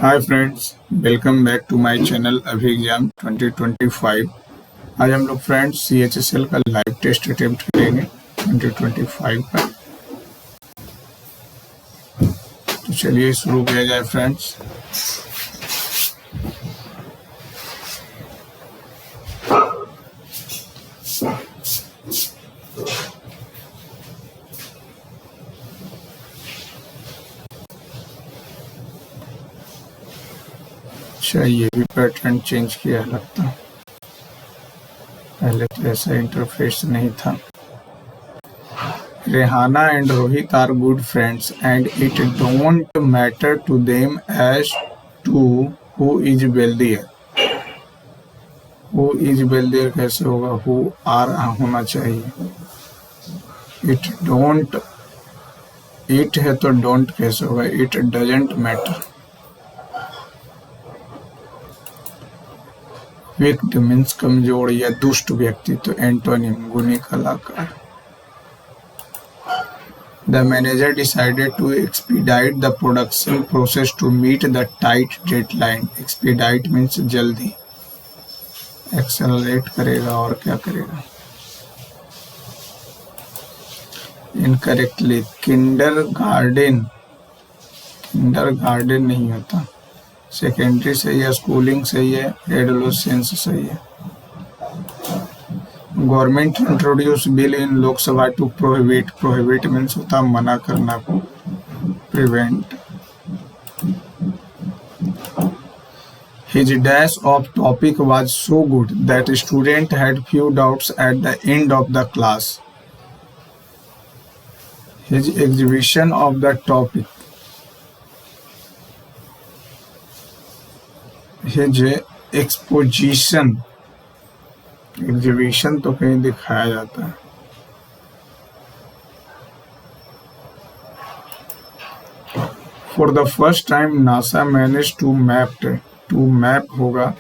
Hi friends, welcome back to my channel अभी exam 2025। आज हम लोग फ्रेंड्स CHSL का लाइव टेस्ट अटेम्प्ट करेंगे 2025 का। तो चलिए शुरू किया जाए फ्रेंड्स। अच्छा, ये भी पैटर्न चेंज किया लगता है, पहले तो ऐसा इंटरफेस नहीं था। Rehana and Rohit are good friends and it don't matter to them as to who is wealthier. Who is wealthier कैसे होगा? हु आर होना चाहिए। इट डोंट, इट है तो डोंट कैसे होगा? It doesn't matter. विक्ट मीन्स कमजोर या दुष्ट व्यक्ति, तो एंटोनिम गुणी कलाकार। The manager decided to expedite the production process to meet the tight deadline. Expedite means जल्दी, एक्सेलरेट करेगा और क्या करेगा? Incorrectly, kindergarten, kindergarten नहीं होता। सेकेंडरी सही है, स्कूलिंग सही है, एडोलेसेंस सही है। Government introduce bill in Lok Sabha to prohibit. Prohibit means होता मना करना को, prevent. His dash of topic was so good that student had few doubts at the end of the class. His exhibition of the topic, his exposition, exhibition तो कहीं दिखाया जाता है। For the first time NASA manage to mapped, to map होगा,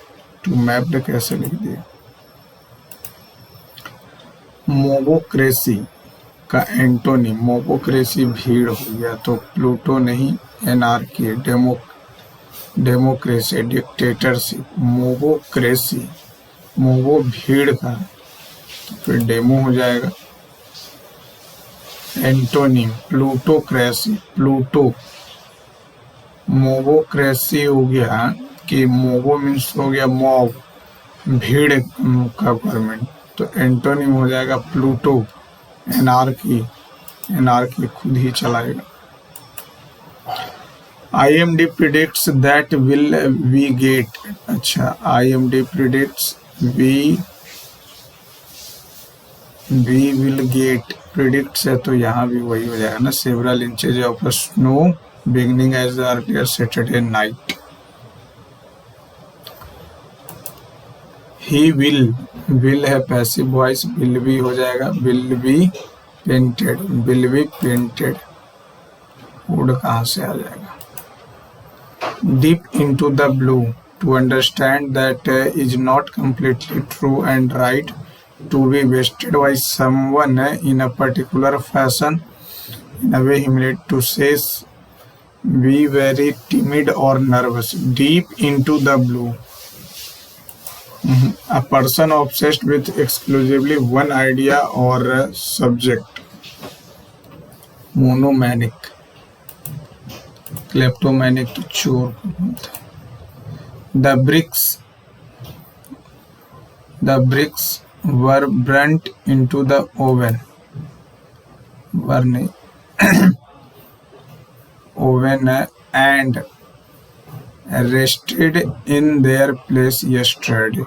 to mapped कैसे लिख दिया? Mobocracy का एंटोनी, मोबोक्रेसी भीड़ हो गया तो प्लूटो नहीं, एनार्की, डेमोक्रेसी डिक्टेटरशिप। मोबोक्रेसी, मोबो भीड़ का, तो फिर डेमो हो जाएगा। Antonym plutocracy, Pluto. मोबोक्रेसी हो गया कि मोबो मीन्स हो गया मॉब, भीड़ का गवर्नमेंट, तो एंटोनिम हो जाएगा प्लूटो। एनार्की, एनार्की खुद ही चलाएगा। IMD predicts that will we get, अच्छा IMD predicts we will get, predicts है तो यहाँ भी वही हो जाएगा ना, several inches of snow beginning as the earlier Saturday night. He will है पैसिव वॉइस, will be हो जाएगा, will be painted, will be painted, would कहाँ से आ जाएगा? Deep into the blue, to understand that is not completely true and right, to be wasted by someone in a particular fashion, in a way humiliated, to say be very timid or nervous. Deep into the blue, a person obsessed with exclusively one idea or subject. Monomanic, क्लेप्टोमैनिक तो चोर। The bricks were burnt into the oven, oven and rested in their place yesterday.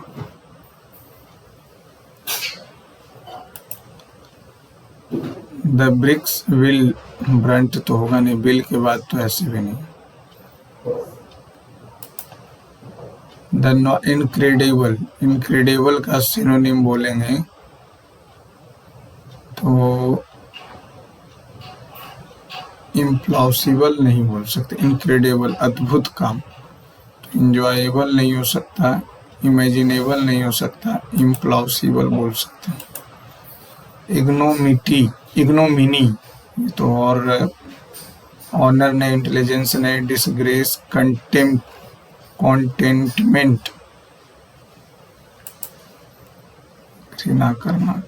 The bricks will burnt तो होगा नहीं, bill के बाद तो ऐसे भी नहीं। द इनक्रेडिबल, इनक्रेडिबल का सिनोनिम बोलेंगे तो इम्प्लॉसिबल नहीं बोल सकते, इनक्रेडिबल अद्भुत काम। इंजॉयबल नहीं हो सकता, इमेजिनेबल नहीं हो सकता, इम्प्लॉसिबल बोल सकते हैं। इग्नोमिनी तो और ऑनर नहीं, इंटेलिजेंस नहीं, डिसग्रेस, कॉन्टेंटमेंट, घृणा करना,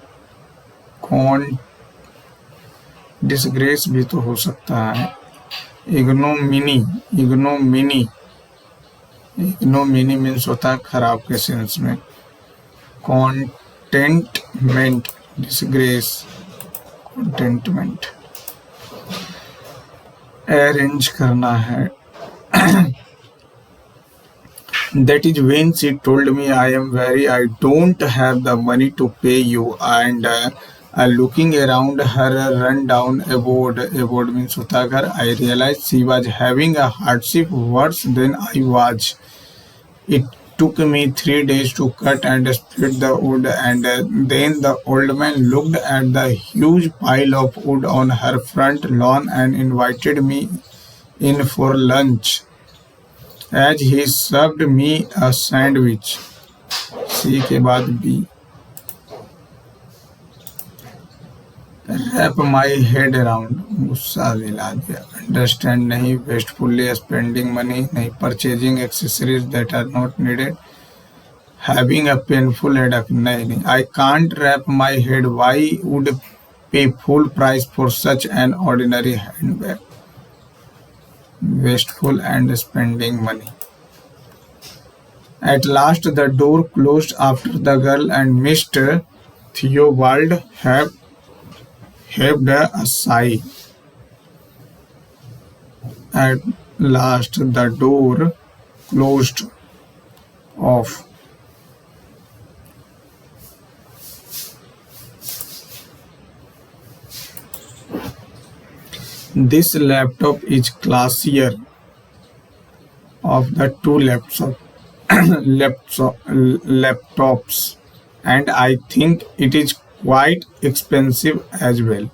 डिसग्रेस भी तो हो सकता है, इग्नोमिनी, इग्नोमिनी मीन्स होता है खराब के सेंस में, कॉन्टेंटमेंट, डिसग्रेस, कॉन्टेंटमेंट, अरेंज करना है। That is when she told me, I am very, I don't have the money to pay you, and looking around her rundown abode means होता है घर, I realized she was having a hardship worse than I was. It took me 3 days to cut and split the wood, and then the old man looked at the huge pile of wood on her front lawn and invited me in for lunch. As he served me a sandwich. C के बाद B. Wrap my head around. गुस्सा दिला दिया. Understand नहीं. Wastefully spending money नहीं. Purchasing accessories that are not needed. Having a painful headache नहीं. I can't wrap my head. Why would pay full price for such an ordinary handbag? Wasteful and spending money. At last the door closed after the girl, and Mr. Theobald heaved a sigh. At last the door closed off. This laptop is classier of the two laptops, and I think it is quite expensive as well.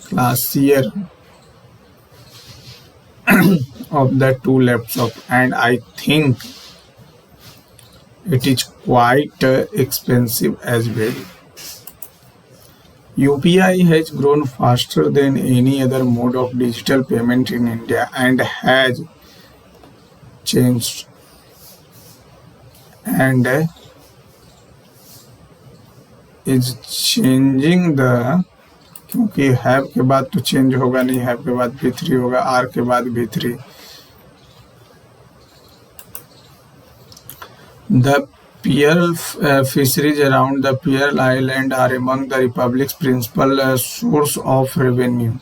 Classier of the two laptops, and I think it is quite expensive as well. UPI has grown faster than any other mode of digital payment in India and has changed and is changing the, क्योंकि have के बाद तो change होगा नहीं, have के बाद B3 होगा, R के बाद B3. The pearl fisheries around the Pearl Island are among the Republic's principal source of revenue.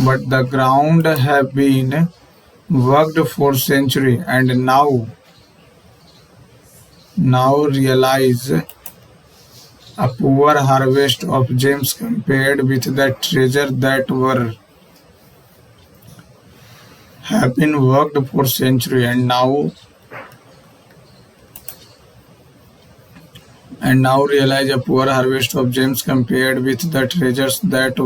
But the ground have been worked for centuries, and now realize a poor harvest of gems compared with the treasure that have been worked for centuries, and now realize a poor harvest of gems compared with the treasures that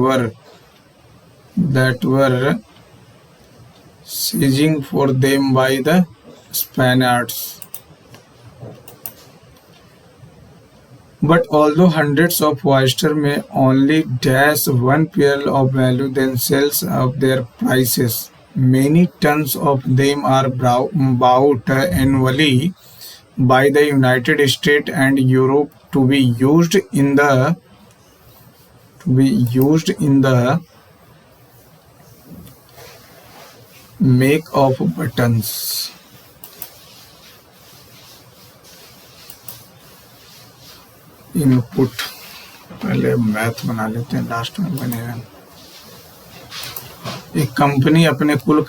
were seizing for them by the Spaniards. But although hundreds of oysters may only dash one pearl of value themselves of their prices, many tons of them are bought annually by the United States and Europe to be used in the make of buttons. Input पहले math बना लेते हैं, last में बनेगा। एक company अपने कुल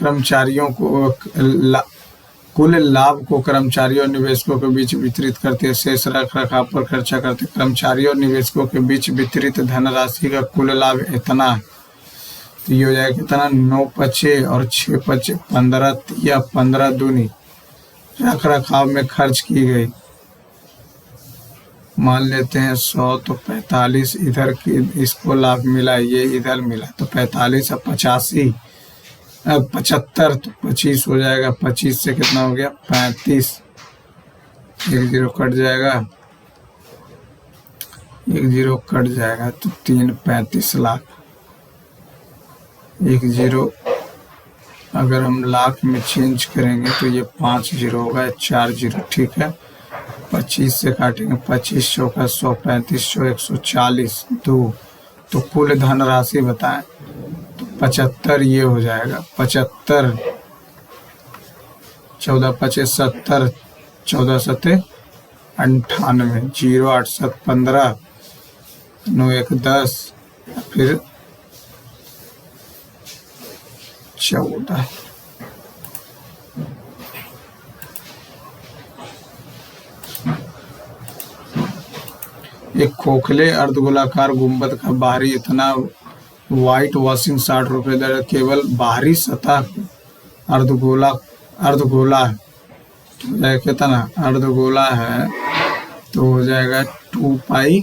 लाभ को कर्मचारियों और निवेशकों के बीच वितरित करते हैं। शेष रख रखाव पर खर्चा करते। कर्मचारियों और निवेशकों के बीच वितरित धनराशि का कुल लाभ इतना, तो ये हो जाएगा कितना, 9 पचे और 6 पचे 15 या 15 दूनी रख रखाव में खर्च की गई। मान लेते हैं 100, तो 45 इधर की इसको लाभ मिला, ये इधर मिला, तो 45 और 85 75, तो 25 हो जाएगा। 25 से कितना हो गया, 35, 1 0 कट जाएगा, एक जीरो कट जाएगा तो 3.35 लाख। एक जीरो अगर हम लाख में चेंज करेंगे तो ये 5 जीरो होगा, 4 जीरो, ठीक है। 25 से काटेंगे, 25 चौका 100, 35 चौ 140, 2, तो कुल धनराशि बताएं तो 75 ये हो जाएगा। 75, 14 25 70, 14 सत्ते 98, 0 8 7 15, 9 1 10, फिर 14। एक खोखले अर्धगोलाकार गुंबद का बाहरी इतना व्हाइट वॉशिंग 60 रुपये दर, केवल बाहरी सतह अर्धगोला है तो कितना अर्धगोला है तो हो जाएगा 2 पाई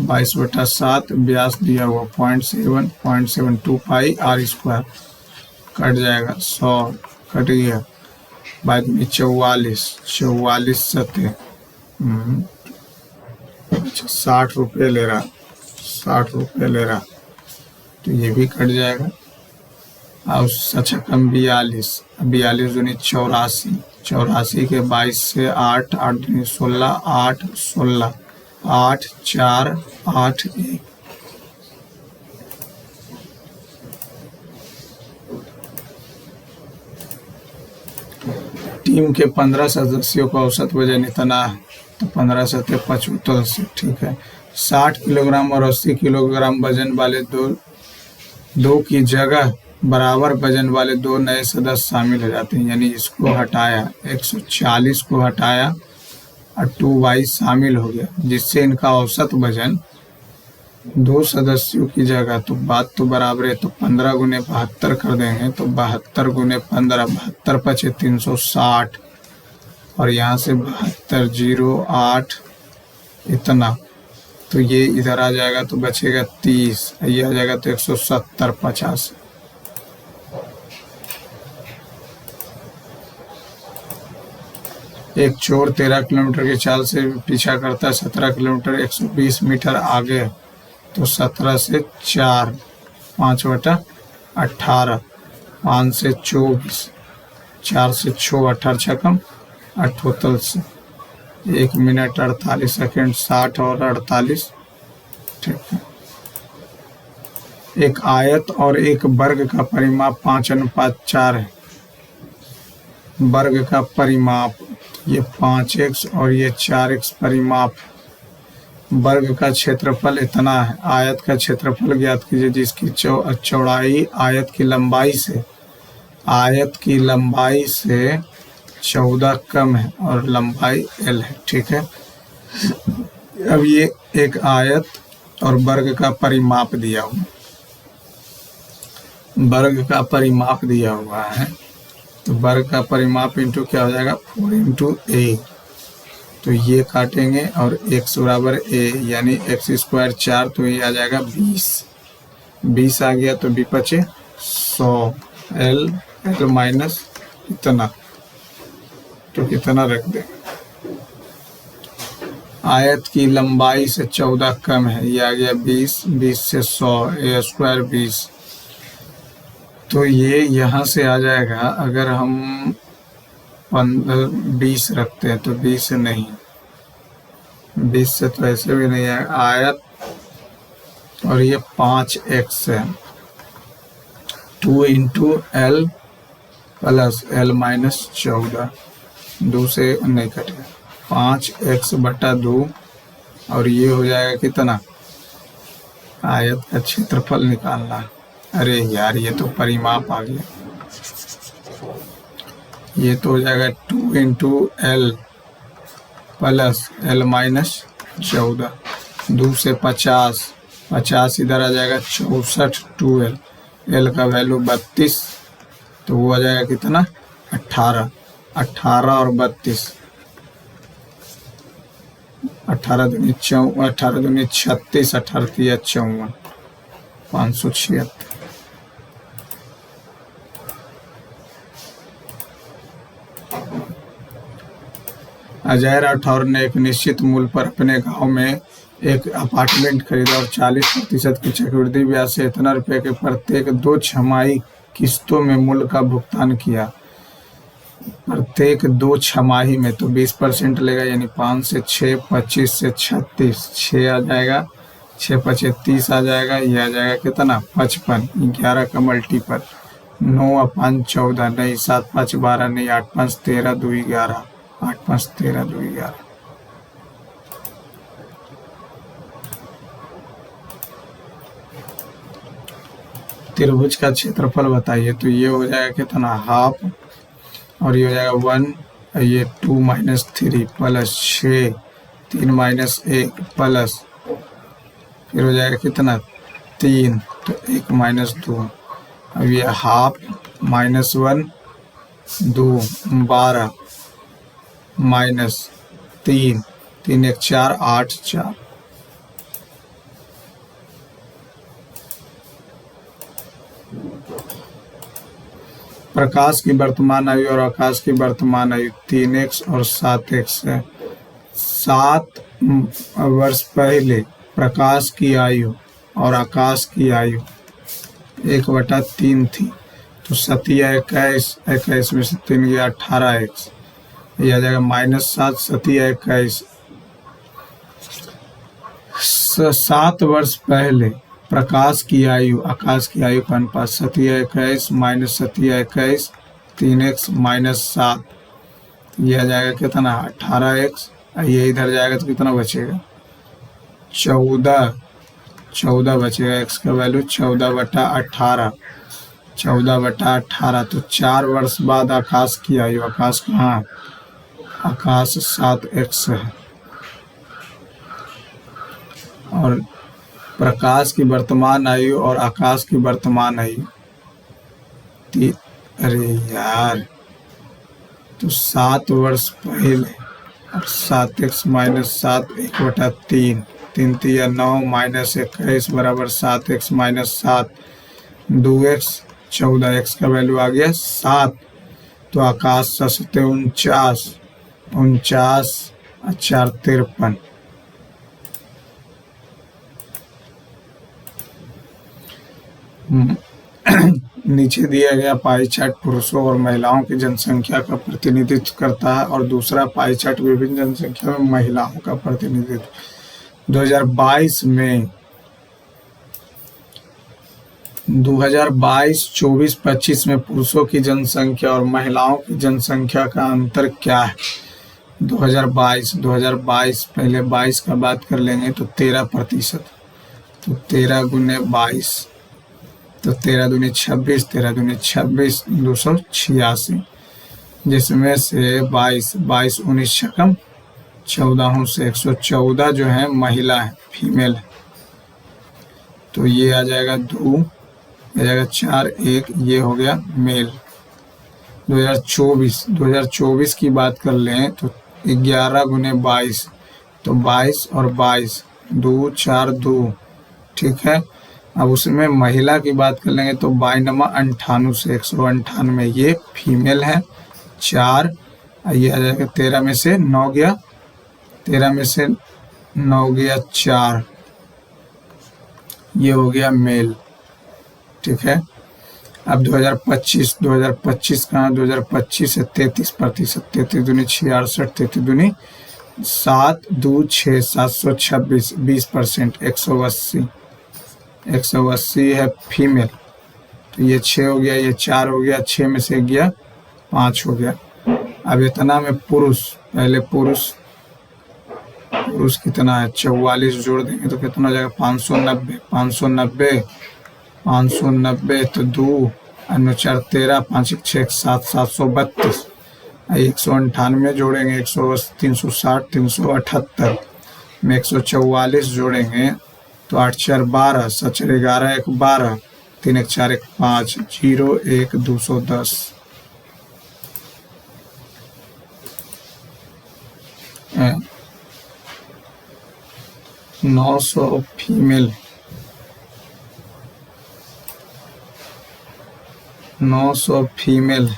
22/7, व्यास दिया हुआ 0.72 पाई r स्क्वायर, कट जाएगा 100, कट गया, बाद में 44 सत्य 60 रुपये ले रहा, 60 रुपये ले रहा, तो ये भी कट जाएगा। और अच्छा कम 42 दूनी 84, 84 के 22 से 8 दूनी 16, 8 16, 8 4 8 1, टीम के 15 सदस्यों का औसत वजन इतना है तो 15 सत्ते 75, ठीक है। 60 किलोग्राम और 80 किलोग्राम वजन वाले दो की जगह बराबर वजन वाले 2 नए सदस्य शामिल हो जाते हैं, यानी इसको हटाया 140 को हटाया और 2y शामिल हो गया, जिससे इनका औसत वजन 2 सदस्यों की जगह, तो बात तो बराबर है, तो 15 गुने 72 कर देंगे तो 72 गुने 15, 72 पचे 360, और यहाँ से 72 0 8 इतना, तो ये इधर आ जाएगा तो बचेगा 30, ये आ जाएगा तो 170 50। एक चोर 13 किलोमीटर की चाल से पीछा करता है, 17 किलोमीटर 120 मीटर आगे, तो 17 से 4 5/18, 5 से 24, 4 से 6 18 छकम 78 से 1 मिनट 48 सेकेंड 60 और 48, ठीक है। एक आयत और एक वर्ग का परिमाप 5:4 है। वर्ग का परिमाप ये 5x और ये 4x परिमाप, वर्ग का क्षेत्रफल इतना है। आयत का क्षेत्रफल ज्ञात कीजिए जिसकी चौड़ाई आयत की लंबाई से 14 कम है और लंबाई l है, ठीक है। अब ये एक आयत और वर्ग का परिमाप दिया हुआ, वर्ग का परिमाप दिया हुआ है, तो वर्ग का परिमाप इंटू क्या हो जाएगा 4 इंटू a, तो ये काटेंगे और x बराबर a, यानी x स्क्वायर 4, तो ये आ जाएगा 20 आ गया, तो b बचे 100, l माइनस इतना, तो कितना रख देंगे। आयत की लंबाई से 14 कम है, ये आ गया 20 से 100, a स्क्वायर 20, तो ये यहाँ से आ जाएगा। अगर हम 20 रखते हैं तो 20 से नहीं, 20 से तो ऐसे भी नहीं है आयत, और ये 5x है, 2 into l plus l minus 14, 2 से नहीं कटेगा, 5x/2, और ये हो जाएगा कितना, आयत का क्षेत्रफल निकालना। अरे यार ये तो परिमाप आ गया, ये तो हो जाएगा 2 into l plus l minus 14, 2 से 50 इधर आ जाएगा 64, 2l, l का वैल्यू 32, तो वो आ जाएगा कितना 18 और 32, 18 दूनी 36, 18 54, 576। अजय राठौर ने एक निश्चित मूल्य पर अपने गांव में एक अपार्टमेंट खरीदा और 40% की चक्रवृद्धि ब्याज से इतना रुपये के प्रत्येक 2 छमाही किस्तों में मूल्य का भुगतान किया। प्रत्येक 2 छमाही में तो 20% लेगा, यानी 5 से 6, 25 से 36, 6 आ जाएगा, 6 5 30 आ जाएगा। ये आ जाएगा कितना 55, 11 का मल्टीपल, 9/5 14 नहीं, 7/5 12 नहीं, 8/5 13 2 11, 8/5 13 2 11। त्रिभुज का क्षेत्रफल बताइए। तो ये हो जाएगा कितना हाफ, और ये हो जाएगा 1, ये 2 - 3 प्लस 6, 3 - 1 प्लस, फिर हो जाएगा कितना 3, तो 1 - 2, अब ये हाफ -1 2 12 -3 3 1 4 8 4। प्रकाश की वर्तमान आयु और आकाश की वर्तमान आयु 3x और 7x है। 7 वर्ष पहले प्रकाश की आयु और आकाश की आयु 1/3 थी, तो 7 या 21, 21 में से 3 गया 18x, ये आ जाएगा -7, 7 या 21। 7 वर्ष पहले प्रकाश की आयु आकाश की आयु का अनुपात 7 या 21 - 7 या 21, 3x - 7, ये आ जाएगा कितना 18x, ये इधर जाएगा तो कितना बचेगा 14 बचेगा। x का वैल्यू 14/18, 14/18। तो 4 वर्ष बाद आकाश की आयु, आकाश कहाँ, आकाश 7x है, और प्रकाश की वर्तमान आयु और आकाश की वर्तमान आयु अरे यार, तो 7 वर्ष पहले, और 7x - 7 1/3, 3 3 9 -21 बराबर 7x - 7 2x 14x का वैल्यू आ गया 7। तो आकाश 7 49, 49 और 4 53। नीचे दिया गया पाई चार्ट पुरुषों और महिलाओं की जनसंख्या का प्रतिनिधित्व करता है, और दूसरा पाई चार्ट विभिन्न जनसंख्या में महिलाओं का प्रतिनिधित्व। 2022 में 2022-24-25 में पुरुषों की जनसंख्या और महिलाओं की जनसंख्या का अंतर क्या है। 2022 पहले 22 का बात कर लेंगे तो 13%, तो 13 × 22, तो 13 दूनी 26, 13 दूनी 26, 286, जिसमें से 22 19 छकम 14 से 114 जो है महिला है, फीमेल है। तो ये आ जाएगा 2, आ जाएगा 4 1, ये हो गया मेल। 2024 की बात कर लें तो 11 × 22, तो 22 और 22 2 4 2, ठीक है। अब उसमें महिला की बात कर लेंगे तो 92 से 198, ये फीमेल है 4, ये आ जाएगा 13 में से 9 गया, 13 में से 9 गया 4, ये हो गया मेल, ठीक है। अब 2025 कहाँ, 2025 है 33%, 33 दूनी 66, 33 दूनी 7 2 6 726, 20%, 180 है फीमेल। तो ये 6 हो गया, ये 4 हो गया, 6 में से गया 5 हो गया। अब इतना में पुरुष, पहले पुरुष कितना है 44 जोड़ देंगे तो कितना हो जाएगा 590, तो 2 4 13 5 1 6 7 732, 198 जोड़ेंगे 180 360 378 में 144 जोड़ेंगे तो 8 4 12, 7 4 11 1 12, 3 1 4 1 5, 0 1 210। 900 फीमेल, 900 फीमेल।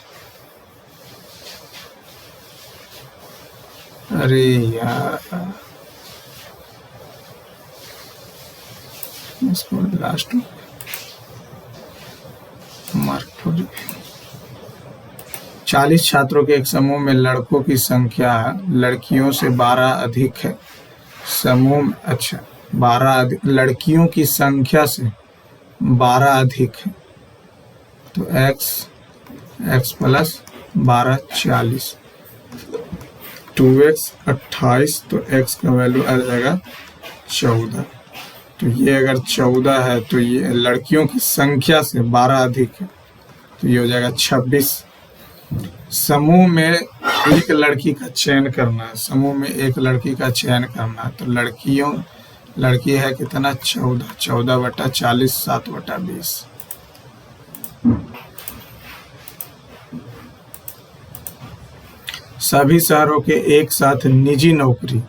अरे यार, इसको लास्ट मार्क। 40 छात्रों के एक समूह में लड़कों की संख्या लड़कियों से 12 अधिक है। समूह में, अच्छा 12 लड़कियों की संख्या से 12 अधिक है, तो x प्लस 12 40, 2x 28, तो x का वैल्यू आ जाएगा 14। तो ये अगर 14 है तो ये लड़कियों की संख्या से 12 अधिक है, तो ये हो जाएगा 26। समूह में एक लड़की का चयन करना है, समूह में एक लड़की का चयन करना है, तो लड़की है कितना 14, 14/40, 7/20। सभी शहरों के एक साथ निजी नौकरी,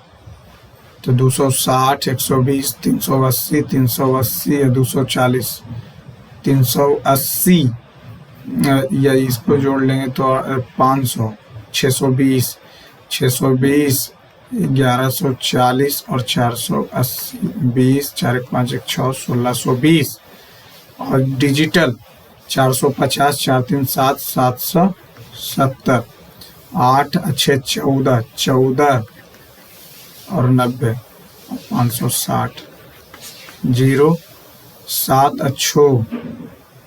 तो 260, 120, 380, 380 या 240, 380 या इसको जोड़ लेंगे तो 500, 620, 620, 1140 और 480, 20, 4 1 5 1 6, 1620। और डिजिटल 450, 4 3 7, 770, 8 अच्छे 14, 14 और 90, 560, 0 7 अच्छो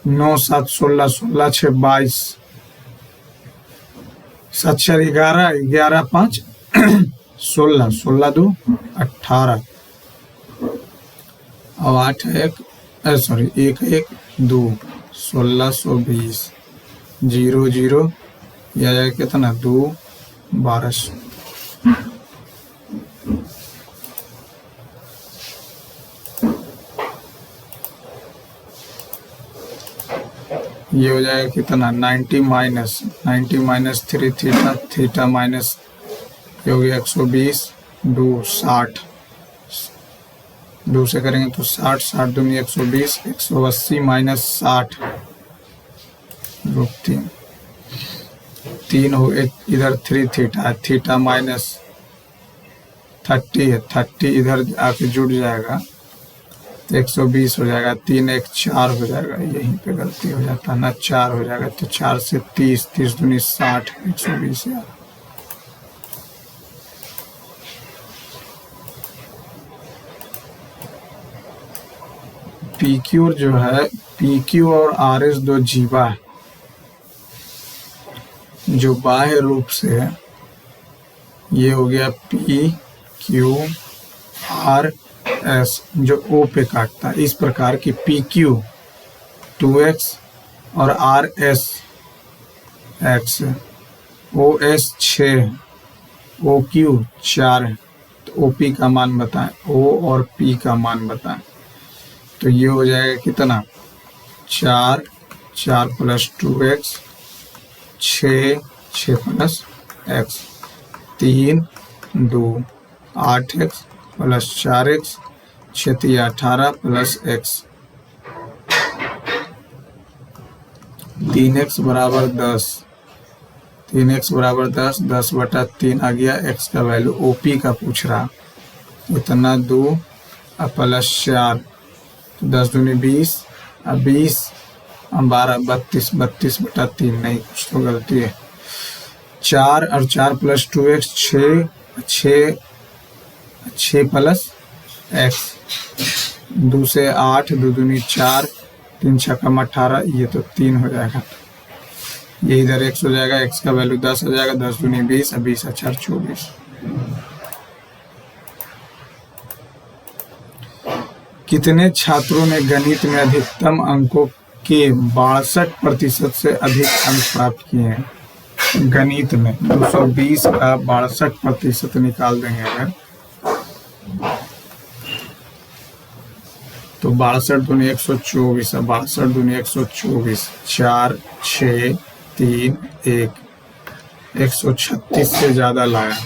9 7 16, 16 6 22, 7 4 11, 11 5 16, 16 2 18 और 8 1 सॉरी 1 1 2, 1620, 0 0 या कितना 2 1200। ये हो जाएगा कितना 90 माइनस 3 थीटा, थीटा माइनस ये हो गया 120, 2 60, 2 से करेंगे तो 60, 60 दूनी 120, 180 माइनस 60, 3 हो इधर 3 थीटा है, थीटा माइनस 30 है, 30 इधर आके जुड़ जाएगा तो 120 हो जाएगा, 3 1 4 हो जाएगा, यहीं पे गलती हो जाता है ना, 4 हो जाएगा, तो 4 से 30, 30 दूनी 60, 120 यार। PQ जो है, PQ और RS दो जीवा है जो बाह्य रूप से है, ये हो गया PQRS जो O पे काटता है। इस प्रकार की PQ 2x और RS x, OS 6, OQ 4 है, तो OP का मान बताएं, O और P का मान बताएं। तो ये हो जाएगा कितना 4 4 plus 2x, 6 6 plus x, 3 2 8x plus 4x, 6 3 18 plus x, 3x बराबर 10, 3x बराबर 10, 10/3 आ गया। x का वैल्यू OP का पूछ रहा, इतना 2 प्लस 4, 10 दूनी 20, 20 12 32, 32/3 नहीं, कुछ तो गलती है। 4 और 4 प्लस 2x 6 6 प्लस x, 2 से 8, 2 दूनी 4, 3 6 18, ये तो 3 हो जाएगा, ये इधर x हो जाएगा, x का वैल्यू 10 हो जाएगा, 10 दूनी 20, 20 4 24। कितने छात्रों ने गणित में अधिकतम अंकों के 62% से अधिक अंक प्राप्त किए हैं? गणित में 220 का 62% निकाल देंगे अगर, तो 62 दूनी 124, 62 दूनी 124, 4 6 3 1, 136 से ज्यादा लाया।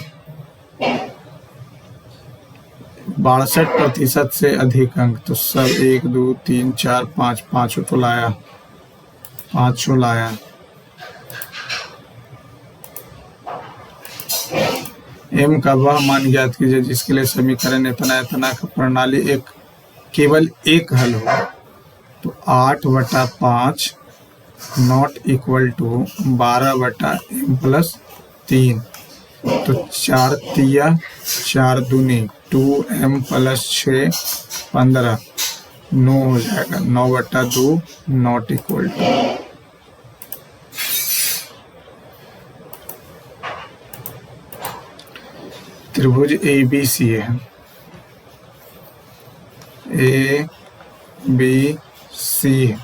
62% से अधिक अंक, तो सब 1 2 3 4 5 5 तो लाया, 5 लाया। m का वह मान ज्ञात कीजिए जिसके लिए समीकरण इतना इतना का प्रणाली केवल एक हल हो। तो 8/5 नॉट इक्वल टू 12/m+3। तो 4 तिया 4 दूनी 2m + 6 15 9 हो जाएगा। 9/2 नॉट इक्वल टू। त्रिभुज ABC है, ABC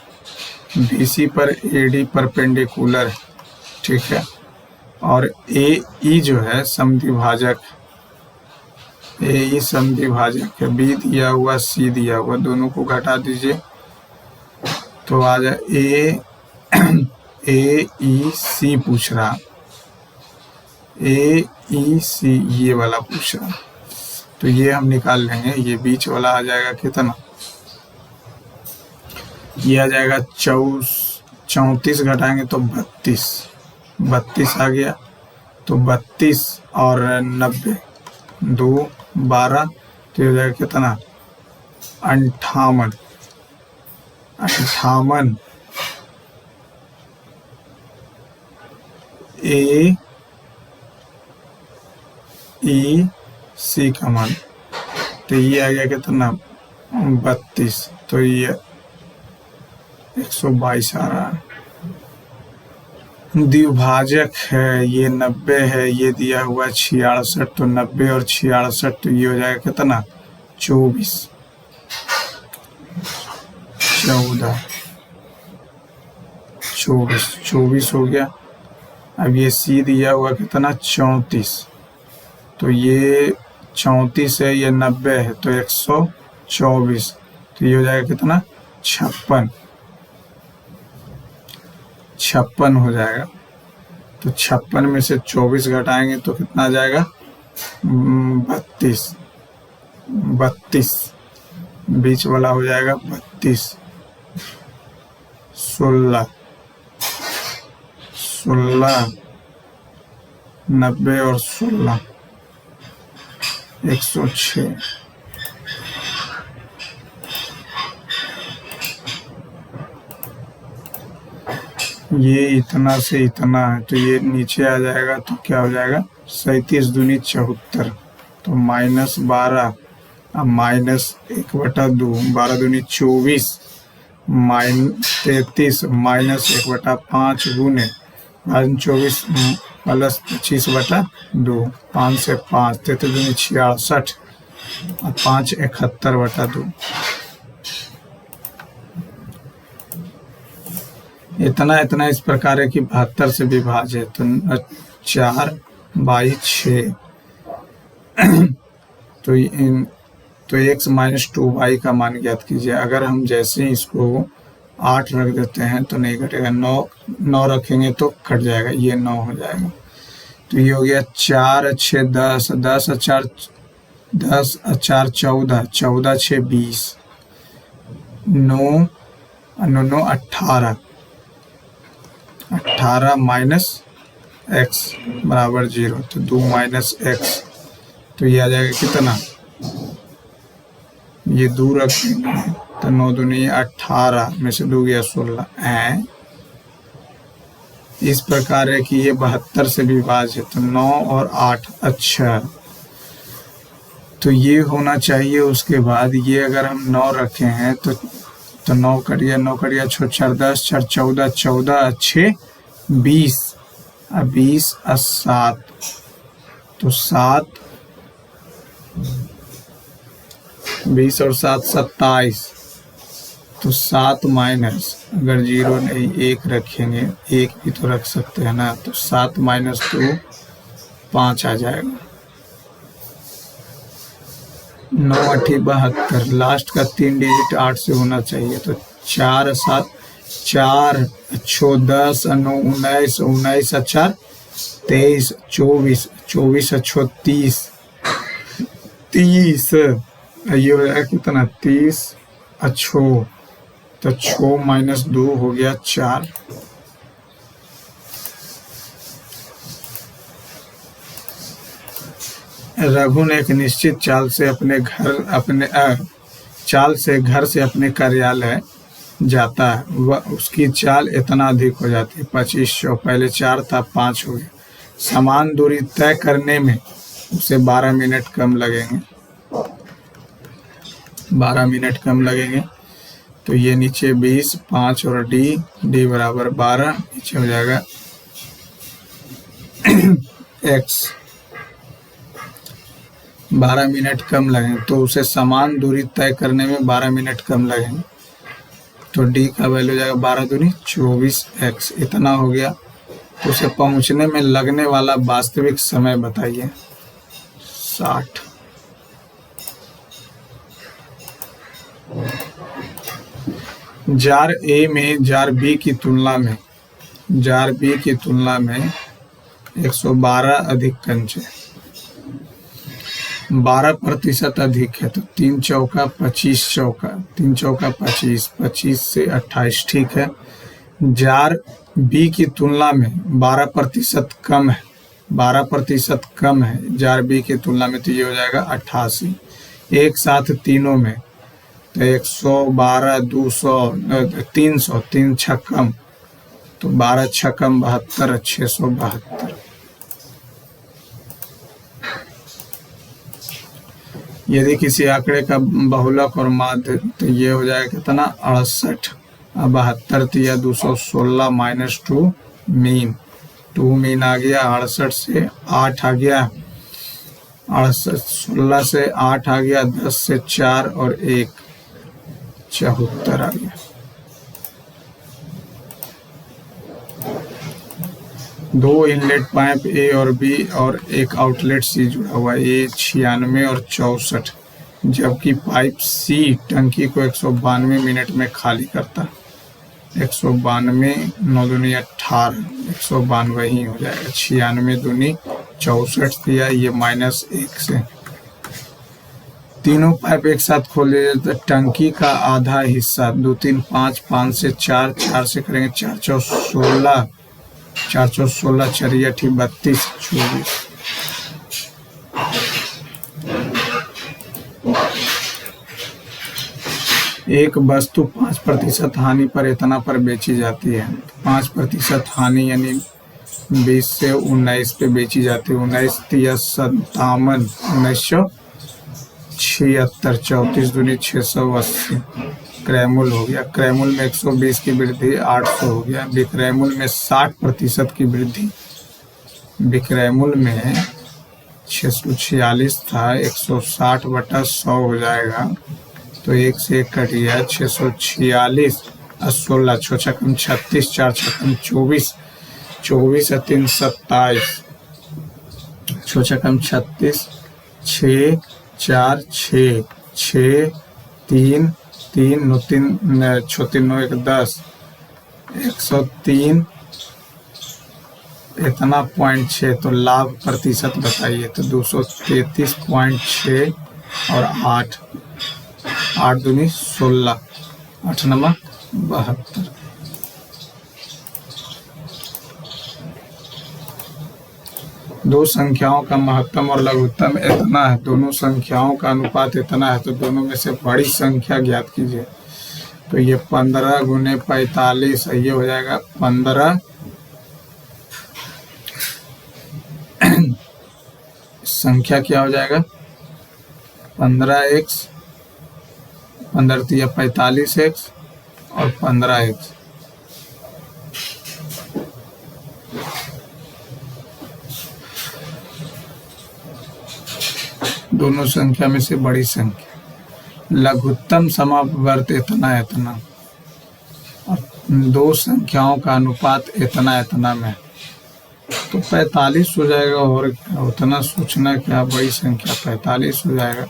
BC पर AD परपेंडिकुलर है, ठीक है। और AE जो है समद्विभाजक, AE समद्विभाजक है। B दिया हुआ C दिया हुआ, दोनों को घटा दीजिए तो आ जाए AEC पूछ रहा, AEC ये वाला पूछ रहा। तो ये हम निकाल लेंगे, ये बीच वाला आ जाएगा कितना, ये आ जाएगा 34 घटाएंगे तो 32 आ गया। तो 32 और 90 2 12 तो ये हो जाएगा कितना 58। AEC का मान, तो ये आ गया कितना 32। तो ये 122 आ रहा है। द्विभाजक है, ये 90 है, ये दिया हुआ 66। तो 90 और 66 तो ये हो जाएगा कितना 24 हो गया। अब ये C दिया हुआ कितना 34। तो ये 34 है, ये 90 है, तो 124। तो ये हो जाएगा कितना 56 हो जाएगा। तो 56 में से 24 घटाएंगे तो कितना आ जाएगा 32। बीच वाला हो जाएगा 32। 16 90 और 16 106। ये इतना से इतना है, तो ये नीचे आ जाएगा। तो क्या हो जाएगा 37 दूनी 74। तो -12 अब -1/2 12 दूनी 24 -33 -1/5 गुने 24 प्लस 25/2 5 से 5 33 दूनी 66 और 5 71/2। इतना इस प्रकार है कि 72 से विभाजित। तो 4/6 तो x - 2y का मान ज्ञात कीजिए। अगर हम जैसे ही इसको 8 रख देते हैं तो नहीं घटेगा, 9 रखेंगे तो कट जाएगा, ये 9 हो जाएगा। तो ये हो गया 4 × 6 10 10 × 4 10 × 4 14 14 × 6 20 9 9 18 -x बराबर 0। तो 2 - x तो ये आ जाएगा कितना, ये 2 रख देंगे तो 9 दूनी 18 में से 2 गया 16। इस प्रकार है कि ये 72 से विभाजित। तो 9 और 8 अच्छा, तो ये होना चाहिए। उसके बाद ये अगर हम 9 रखे हैं तो 9 कटिया 6 4 10 4 14 14 6 20 20 और 7 तो 7 20 और 7 27। तो 7 माइनस, अगर 0 नहीं 1 रखेंगे, 1 भी तो रख सकते हैं ना। तो 7 - 2 5 आ जाएगा। 9 × 8 72। लास्ट का 3 डिजिट 8 से होना चाहिए। तो 4 × 7 4 × 10 9 19 19 × 4 23 24 24 × 6 30 ये हो जाएगा कितना 30 × 6। तो 6 - 2 हो गया 4। रघु ने एक निश्चित चाल से घर से अपने कार्यालय जाता है। वह उसकी चाल इतना अधिक हो जाती है 2500, पहले 4 था 5 हो गया। समान दूरी तय करने में उसे 12 मिनट कम लगेंगे, 12 मिनट कम लगेंगे। तो ये नीचे 20, 5 और डी बराबर 12, नीचे हो जाएगा x। 12 मिनट कम लगेंगे तो उसे समान दूरी तय करने में 12 मिनट कम लगेंगे। तो डी का वैल्यू हो जाएगा 12 दूनी 24x, इतना हो गया। तो उसे पहुंचने में लगने वाला वास्तविक समय बताइए। 60। जार ए में जार बी की तुलना में 112 अधिक कंचे, 12% अधिक है। तो 3 चौका 25 चौका, 3 चौका 25, 25 से 28, ठीक है। जार बी की तुलना में 12% कम है, 12% कम है जार बी की तुलना में। तो ये हो जाएगा 88। एक साथ तीनों में तो 112, 200, 300, 3 छक्कम, तो 12 छक्कम 72, 672। यदि किसी आंकड़े का बहुलक और माध्य तो ये हो जाएगा कितना 68, 72 तो यह 216 माइनस 2 मीन, 2 मीन आ गया। 68 से 8 आ गया, 68, 16 से 8 आ गया, 10 से 4 और 1, 74 आ गया। दो इनलेट पाइप ए और बी और एक आउटलेट सी जुड़ा हुआ है। ए 96 और 64, जबकि पाइप सी टंकी को 192 मिनट में खाली करता है। 192, 9 दूनी 18, 192 ही हो जाएगा। 96 दूनी 64 दिया, ये -1 से। तीनों पाइप एक साथ खोल दिए तो टंकी का आधा हिस्सा 2, 3, 5, 5 से 4, 4 से करेंगे 4, 4, 16, 4, 4, 16, 4, 8, 32, 24। एक वस्तु 5% हानि पर इतना पर बेची जाती है। 5% हानि यानी 20 से 19 पे बेची जाती है। 19 या 57, 1976, 34 दूनी 680 क्रैमुल हो गया। क्रैमुल में 120 की वृद्धि 800 हो गया। विक्रयमूल में 60% की वृद्धि, विक्रयमूल में 646 था, 160/100 हो जाएगा। तो 1 से 1 कट गया, 646 और 16, 6 छक्कम 36, 4 छक्कम 24, 24 और 3 27, 6 छक्कम 36, 6, 4, 6, 6, 3, 3, 9, 3, 6, 3, 9, 1, 10, 103 इतना 0.6। तो लाभ प्रतिशत बताइए। तो 233.6 और 8, 8 दूनी 16, 8 नंबर 72। दो संख्याओं का महत्तम और लघुत्तम इतना है, दोनों संख्याओं का अनुपात इतना है, तो दोनों में से बड़ी संख्या ज्ञात कीजिए। तो ये 15 गुने 45, ये हो जाएगा 15। संख्या क्या हो जाएगा 15x, 15 या 45x और 15x। दोनों संख्या में से बड़ी संख्या। लघुत्तम समापवर्त इतना इतना और दो संख्याओं का अनुपात इतना इतना में, तो 45 हो जाएगा। और क्या उतना सोचना क्या, बड़ी संख्या 45 हो जाएगा।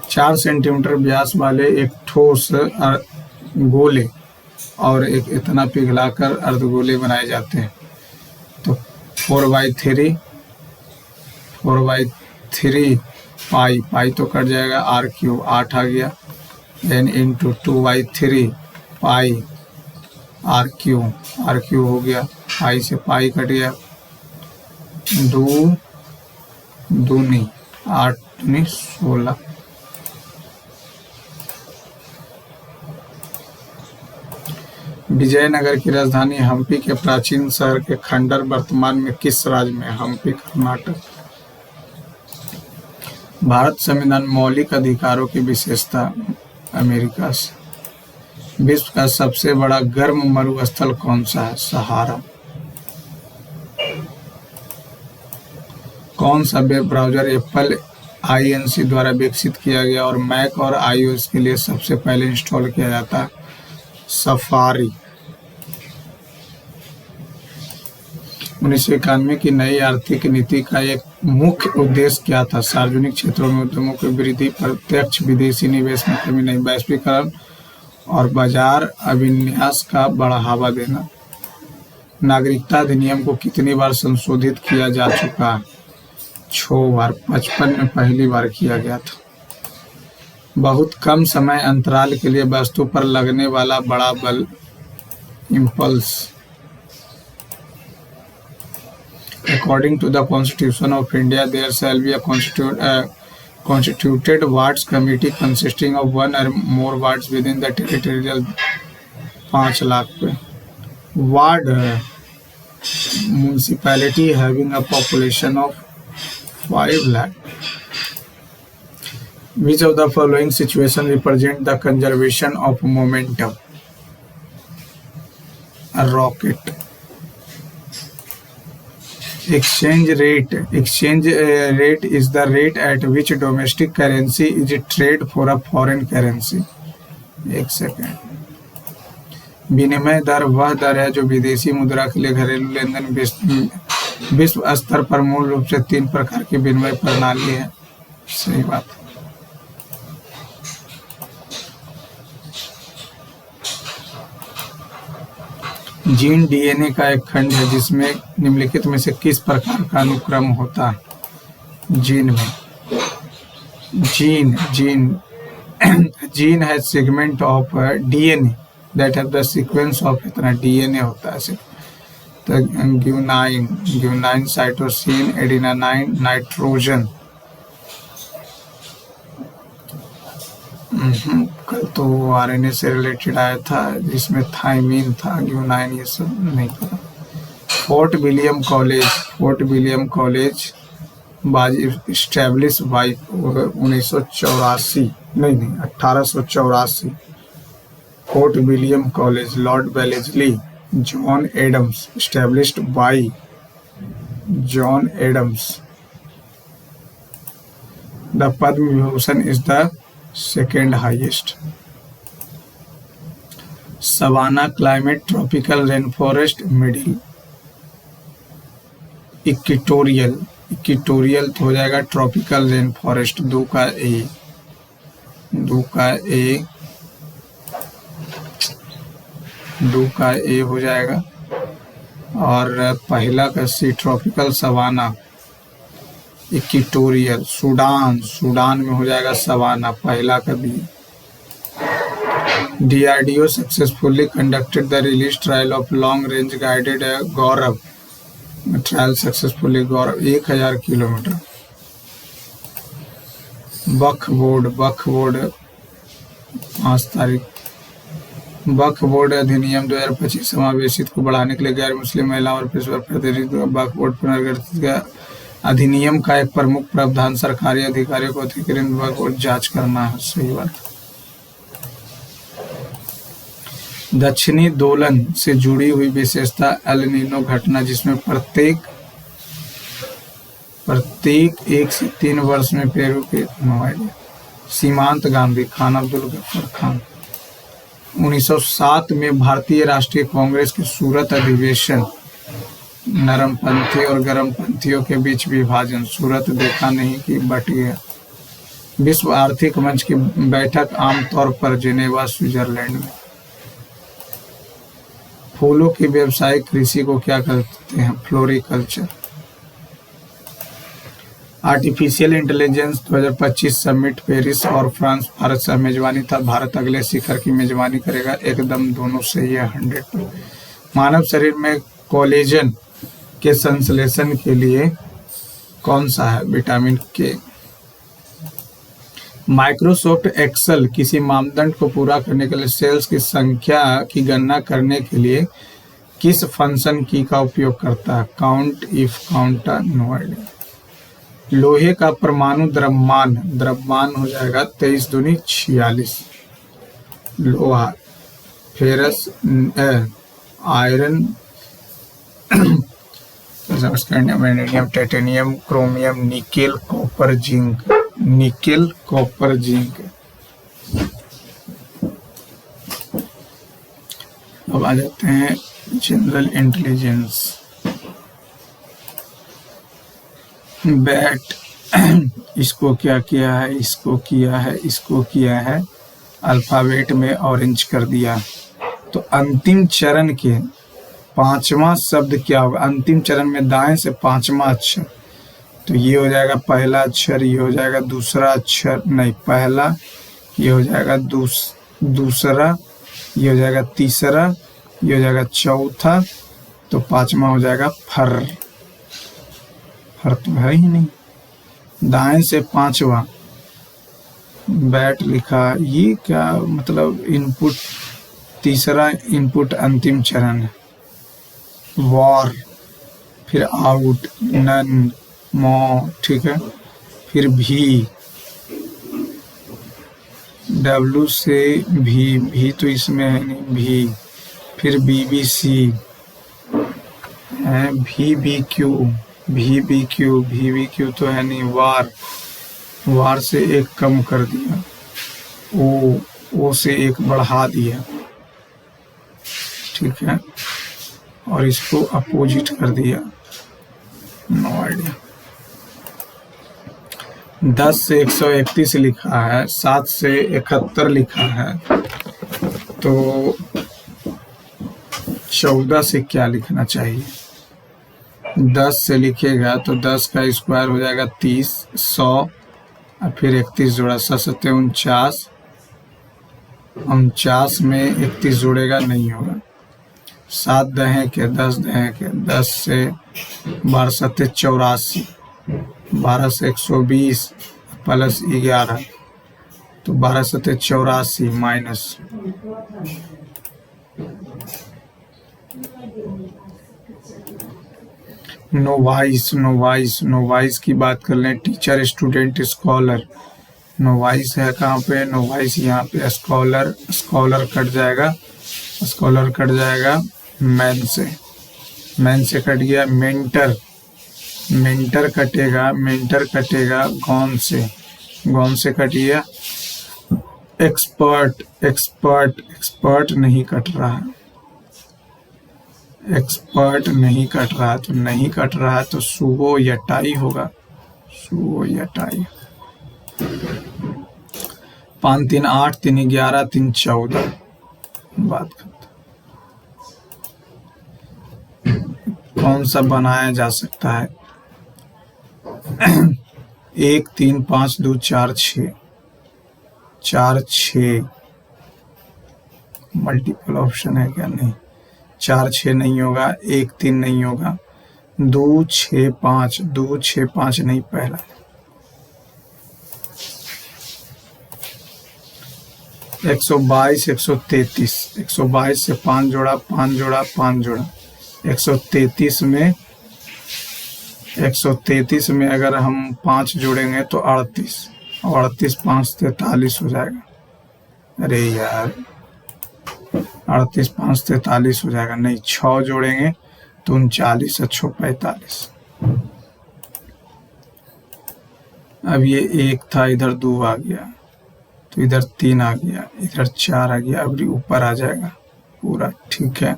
4 सेंटीमीटर व्यास वाले एक ठोस गोले और एक इतना पिघलाकर अर्धगोले बनाए जाते हैं। तो 4/3 पाई तो कट जाएगा, r³ 8 आ गया, n × 2/3 पाई r³ हो गया, पाई से पाई कट गया, दूनी 8 दूनी 16। विजयनगर की राजधानी हम्पी के प्राचीन शहर के खंडर वर्तमान में किस राज्य में? हम्पी, कर्नाटक। भारत संविधान मौलिक अधिकारों की विशेषता अमेरिका से। विश्व का सबसे बड़ा गर्म मरुस्थल कौन सा है? सहारा। कौन सा वेब ब्राउज़र एप्पल INC द्वारा विकसित किया गया और मैक और iOS के लिए सबसे पहले इंस्टॉल किया जाता है? सफारी। 1991 की नई आर्थिक नीति का एक मुख्य उद्देश्य क्या था? सार्वजनिक क्षेत्रों में उद्यमों की वृद्धि, प्रत्यक्ष विदेशी निवेश में कमी नहीं, वैश्वीकरण और बाजार अभिविन्यास का बढ़ावा देना। नागरिकता अधिनियम को कितनी बार संशोधित किया जा चुका है? 6 बार। 55 में पहली बार किया गया था। बहुत कम समय अंतराल के लिए वस्तु पर लगने वाला बड़ा बल impulse. According to the Constitution of India, there shall be a constituted wards committee consisting of 1 or more wards within the territorial 5 lakh पे। Ward municipality having a population of 5 lakh. Which of the following situation represent the conservation of momentum? A rocket. Exchange rate is the rate at which domestic currency is traded for a foreign currency. एक second. विनिमय दर वह दर है जो विदेशी मुद्रा के लिए घरेलू लेनदेन। विश्व स्तर पर मूल रूप से 3 प्रकार की विनिमय प्रणाली है। सही बात। जीन DNA का एक खंड है जिसमें निम्नलिखित में से किस प्रकार का अनुक्रम होता है? जीन में जीन है segment of DNA that have the sequence of इतना DNA होता है सिर्फ। तो ग्यूनाइन, साइटोसिन, एडेनाइन, नाइट्रोजन। कल तो RNA से रिलेटेड आया था जिसमें थाइमिन था, ग्यूनाइन ये सब नहीं पता। Fort William college was establish by 1884। Fort William college, Lord Wellesley, John Adams, established by John Adams. The Padma Vibhushan is the second highest. Savanna climate, tropical rainforest, middle. Equatorial तो हो जाएगा tropical rain forest. 2 का ए हो जाएगा और पहला का C tropical savanna. Equatorial Sudan में हो जाएगा सवाना, पहला का B. DRDO successfully conducted the release trial of long range guided Gaurav trial successfully. Gaurav 1000 kilometre. Waqf board 5 तारीख। वक्फ बोर्ड अधिनियम 2025 समावेशित को बढ़ाने के लिए गैर मुस्लिम महिलाओं और पेशेवर प्रतिनिधित्व वक्फ बोर्ड पुनर्गठित का अधिनियम का एक प्रमुख प्रावधान सरकारी अधिकारियों को अधिकृत वक्फ बोर्ड जांच करना है। सही बात। दक्षिणी दोलन से जुड़ी हुई विशेषता एल नीनो घटना जिसमें प्रत्येक 1 से 3 वर्ष में पेरू के सीमांत गांधी, खान अब्दुल गफ्फार खान। 1907 में भारतीय राष्ट्रीय कांग्रेस के सूरत अधिवेशन। नरमपंथी और गरमपंथियों के बीच विभाजन। सूरत देखा नहीं कि बट गया। विश्व आर्थिक मंच की बैठक आमतौर पर जेनेवा, स्विट्जरलैंड में। फूलों की व्यावसायिक कृषि को क्या कहते हैं? Floriculture. Artificial intelligence 2025 summit Paris और फ्रांस भारत से मेजबानी था। भारत अगले शिखर की मेजबानी करेगा। एकदम दोनों सही है 100%। मानव शरीर में कोलेजन के संश्लेषण के लिए कौन सा है? विटामिन के। माइक्रोसॉफ्ट एक्सेल किसी मापदंड को पूरा करने के लिए सेल्स की संख्या की गणना करने के लिए किस फंक्शन की का उपयोग करता है? Count, if, counter, no idea. लोहे का परमाणु द्रव्यमान हो जाएगा 23 दूनी 46। लोहा, ferrous, iron, vanadium, titanium, chromium, nickel, copper, zinc. Nickel, copper, zinc. अब आ जाते हैं जनरल इंटेलिजेंस। बैट इसको क्या किया है? इसको किया है, इसको किया है, अल्फाबेट में ऑरेंज कर दिया। तो अंतिम चरण के 5वां शब्द क्या होगा? अंतिम चरण में दाएं से 5वां अक्षर, तो ये हो जाएगा पहला अक्षर, ये हो जाएगा दूसरा अक्षर, नहीं पहला, ये हो जाएगा दूसरा, ये हो जाएगा तीसरा, ये हो जाएगा चौथा, तो 5वां हो जाएगा फर। फर तो है ही नहीं। दाएं से 5वां बैट लिखा, ये क्या मतलब? इनपुट, तीसरा इनपुट अंतिम चरण है। वॉर, फिर आउट, नन, मो, ठीक है। फिर भी, डब्ल्यू से भी तो इसमें है नहीं, भी। फिर बीबीसी है, VBQ तो है नहीं। वार से एक कम कर दिया, ओ से एक बढ़ा दिया, ठीक है, और इसको अपोजिट कर दिया, नो आइडिया। 10 से 131 लिखा है, 7 से 71 लिखा है, तो 14 से क्या लिखना चाहिए? 10 से लिखेगा तो 10 का स्क्वायर हो जाएगा 30, 100, और फिर 31 जोड़ा, 7 49, 49 में 31 जोड़ेगा, नहीं होगा। 7 दहें के 10 दहें के 10 से 12 7 84, 12 से 120 प्लस 11, तो 12 7 84 माइनस। नोवाइस की बात कर लें, टीचर, स्टूडेंट, स्कॉलर। नोवाइस है कहाँ पे? नोवाइस यहाँ पे। स्कॉलर कट जाएगा, मैन से कट गया। मेंटर कटेगा गॉन से कट गया। एक्सपर्ट नहीं कट रहा, तो सुगो यटाई होगा, 5 3 8 3 11 3 14। बात करते कौन सा बनाया जा सकता है? 1 3 5 2 4 6, 4 6 मल्टीपल ऑप्शन है क्या? नहीं, 4 6 नहीं होगा, 1 3 नहीं होगा, 2 6 5 नहीं पहला। 122 133 से 5 जोड़ा 133 में अगर हम 5 जोड़ेंगे तो 38, और 38 5 43 हो जाएगा। अरे यार, 38 5 43 हो जाएगा, नहीं 6 जोड़ेंगे तो 39 और 6 45। अब ये 1 था, इधर 2 आ गया, तो इधर 3 आ गया, इधर 4 आ गया, अब ऊपर आ जाएगा पूरा, ठीक है।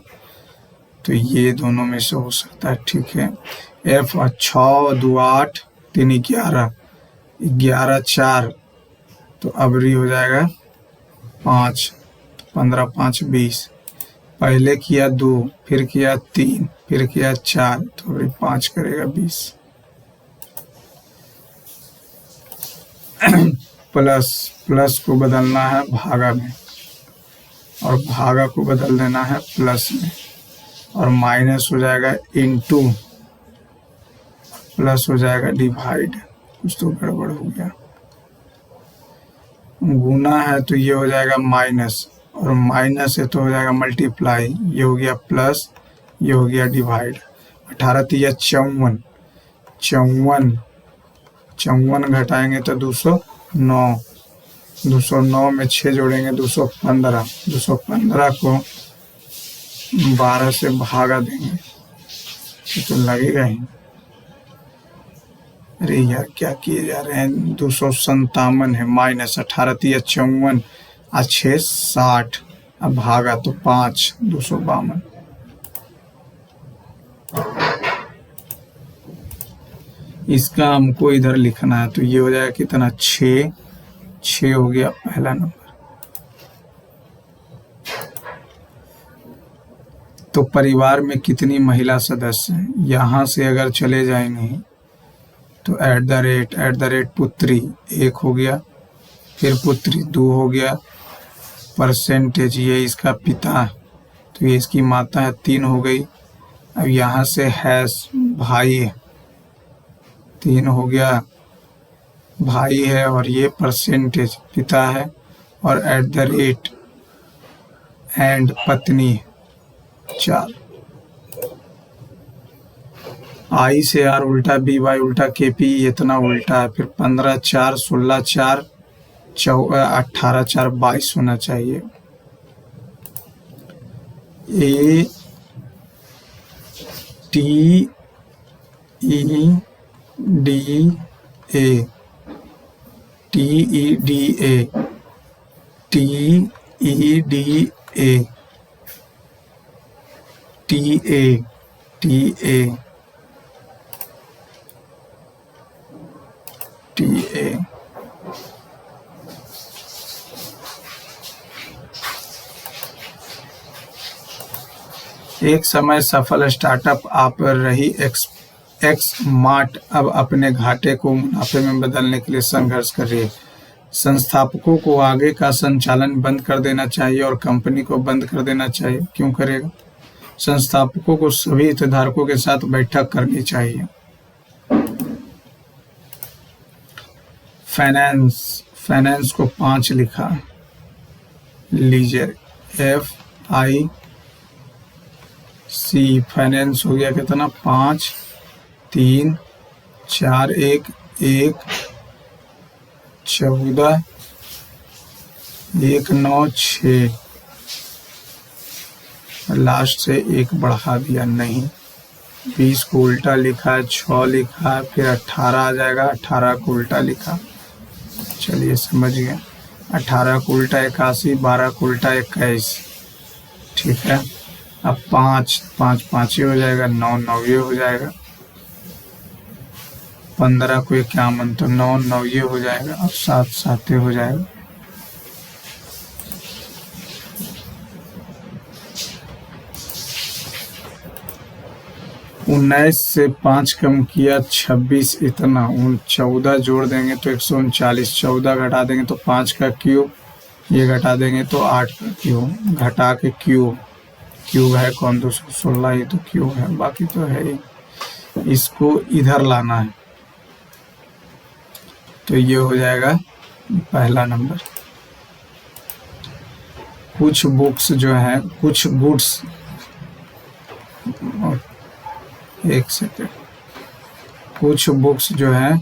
तो ये दोनों में से हो सकता है, ठीक है। F 6 2 8 3 11 11 4, तो अबरी हो जाएगा 5, 15 5 20। पहले किया 2, फिर किया 3, फिर किया 4, तो अबरी 5 करेगा 20। प्लस को बदलना है भागा में, और भागा को बदल देना है प्लस में, और माइनस हो जाएगा इनटू प्लस हो जाएगा डिवाइड, कुछ तो गड़बड़ हो गया, गुना है तो ये हो जाएगा माइनस, और माइनस है तो हो जाएगा मल्टीप्लाई, ये हो गया प्लस, ये हो गया डिवाइड। 18 तिया 54, 54, 54 घटाएंगे तो 209, 209 में 6 जोड़ेंगे 215, 215 को 12 से भागा देंगे तो लगेगा ही। अरे यार क्या किए जा रहे हैं, 257 है, माइनस 18 तिया 54, 6 60, अब भागा तो 5, 252। इसका हमको इधर लिखना है तो ये हो जाएगा कितना, 6, 6 हो गया पहला नंबर। तो परिवार में कितनी महिला सदस्य हैं, यहाँ से अगर चले जाएंगे तो एट द रेट पुत्री 1 हो गया, फिर पुत्री 2 हो गया, परसेंटेज ये इसका पिता तो ये इसकी माता है 3 हो गई। अब यहाँ से हैश भाई 3 हो गया, भाई है, और ये परसेंटेज पिता है, और एट द रेट एंड पत्नी 4। आई से आर उल्टा, बी वाई उल्टा, के पी इतना उल्टा है, फिर 15 4 16 4 18 4 22 होना चाहिए। A T E D A, T E D A, T E D A, T A, T A, T A. एक समय सफल स्टार्टअप आप रही एक्स मार्ट अब अपने घाटे को मुनाफे में बदलने के लिए संघर्ष कर रही है। संस्थापकों को आगे का संचालन बंद कर देना चाहिए और कंपनी को बंद कर देना चाहिए। क्यों करेगा? संस्थापकों को सभी हितधारकों के साथ बैठक करनी चाहिए। फाइनेंस को 5 लिखा, लीजर FIC, फाइनेंस हो गया कितना, 5 3 4 1 1 14 1 9 6, लास्ट से 1 बढ़ा दिया, नहीं 20 को उल्टा लिखा है, 6 लिखा है, फिर 18 आ जाएगा, 18 को उल्टा लिखा। चलिए समझ गए। 18 को उल्टा 81, 12 को उल्टा 21, ठीक है। अब 5 5 5 हो जाएगा, 9 9 हो जाएगा, 15 को 51 तो 9 9 हो जाएगा, अब 7 7 हो जाएगा। उन्नीस से 5 कम किया 26, इतना 14 जोड़ देंगे तो 139, 14 घटा देंगे तो 5 का क्यूब, ये घटा देंगे तो 8 का क्यूब, घटा के क्यूब है कौन, 216 ही तो क्यूब है, बाकी तो है ही। इसको इधर लाना है तो ये हो जाएगा पहला नंबर। कुछ बुक्स जो है, कुछ गुड्स, एक सेकेंड, कुछ बुक्स जो है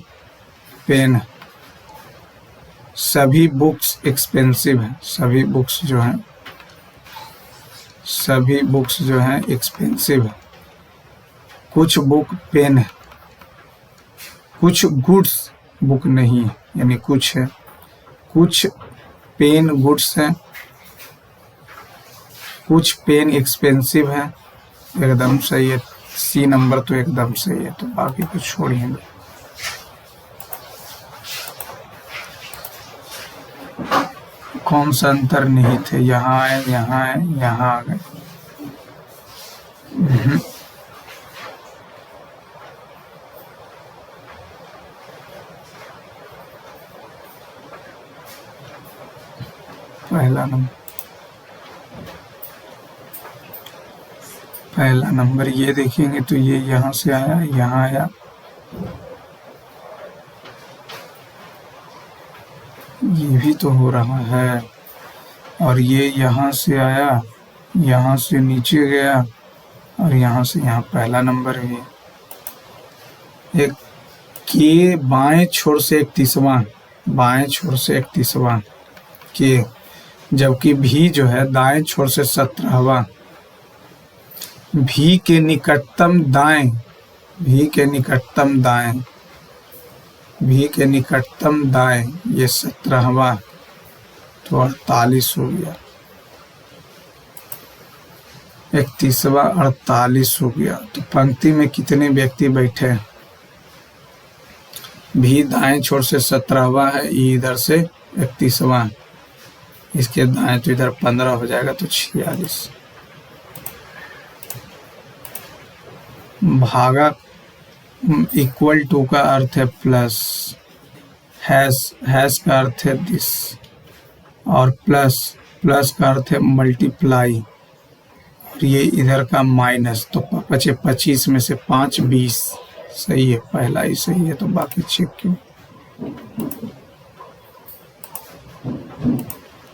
पेन, सभी बुक्स एक्सपेंसिव है, सभी बुक्स जो है एक्सपेंसिव है। कुछ बुक पेन है, कुछ गुड्स बुक नहीं है, यानी कुछ है, कुछ पेन गुड्स है, कुछ पेन एक्सपेंसिव है, एकदम सही है। सी नंबर तो एकदम सही है, तो बाकी कुछ छोड़िए। कौन सा अंतर नहीं थे, यहाँ है, यहाँ है, यहाँ आ गए। पहला नंबर ये देखेंगे तो ये यहाँ से आया, यहाँ आया, ये भी तो हो रहा है, और ये यहाँ से आया, यहाँ से नीचे गया, और यहाँ से यहाँ पहला नंबर भी है। एक के बाएं छोर से 31वां, बाएं छोर से 31वां के, जबकि भी जो है दाएं छोर से 17वां। भी के निकटतम दाएं, भी के निकटतम दाएं, भी के निकटतम दाएं ये 17वां, तो 48 हो गया। 31वां 48 हो गया। तो पंक्ति में कितने व्यक्ति बैठे हैं? भी दाएं छोर से 17वां है, इधर से 31वां, इसके दाएं तो इधर 15 हो जाएगा, तो 46। भागा इक्वल टू का अर्थ है प्लस, हैश का अर्थ है दिस, और प्लस का अर्थ है मल्टीप्लाई, और ये इधर का माइनस, तो 25 में से 5 20। सही है, पहला ही सही है, तो बाकी चेक क्यों।